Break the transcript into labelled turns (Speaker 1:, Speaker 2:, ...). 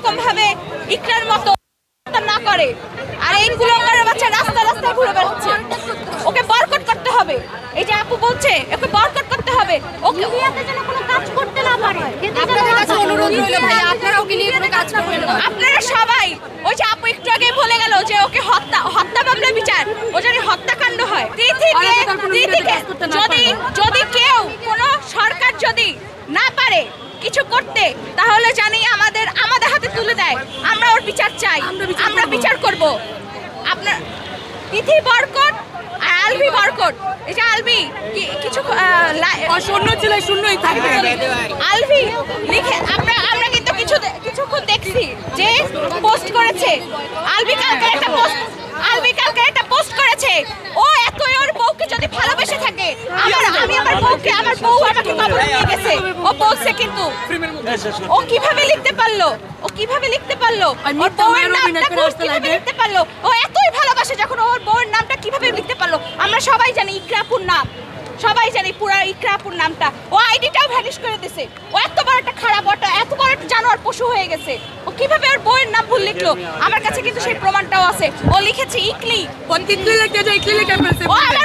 Speaker 1: এরকম ভাবে ইকরার মতো না করে। আর এই কুলঙ্গারের বাচ্চা রাস্তা রাস্তায় ঘুরে বেড়াচ্ছে, ওকে বরকট করতে হবে। এই যে আপু বলছে ওকে বরকট করতে হবে, ওকে যেন কোনো কাজ করতে না পারে।
Speaker 2: আপনাদের কাছে অনুরোধ রইল ভাই, আপনারা ওকে নিয়ে কোনো কাজ করবেন না।
Speaker 1: আপনারা সবাই, ওই যে আপু একটু আগে বলে গেল যে ওকে হত্যা মামলা বিচার, ও যদি হত্যাকাণ্ড হয়, যদি কেউ কোনো সরকার যদি না পারে কিছু করতে, তাহলে জানি আমাদের হাতে তুলে দেয়, আমরা ওর বিচার চাই, আমরা বিচার করব। আপনার তিথি বরকট আর আলভি বরকট, এই যে আলভি কিছু
Speaker 2: শূন্য ছিল, শূন্যই থাকবে।
Speaker 1: আলভি লিখে আমরা কিন্তু কিছুক্ষণ দেখছি যে পোস্ট করেছে আলভি কালকে একটা পোস্ট করেছে। ও এতই ওর বউকে যদি ভালোবেসে থাকে, আমার বউ আমাকে কবর নিয়ে গেছে, ও বলছে। কিন্তু ও কিভাবে লিখতে পারলো ওর বউয়ের নামটা কিভাবে লিখতে পারলো? ও এতই ভালোবাসে যখন ওর বউয়ের নামটা কিভাবে লিখতে পারলো? আমরা সবাই জানি ইকরাপুর নাম, সবাই জানি পুরা ইকরাপুর নামটা। ও আইডিটাও ভ্যানিশ করে দিছে। ও এত বড় একটা খারাপ, এত বড় একটা জানোয়ার পশু হয়ে গেছে। ও কিভাবে ওর বউয়ের নাম ভুল লিখলো? আমার কাছে কিন্তু সেই প্রমাণটাও আছে। ও লিখেছে ইকলি,
Speaker 2: ইকলি লিখে ফেলছে।
Speaker 1: ও আমার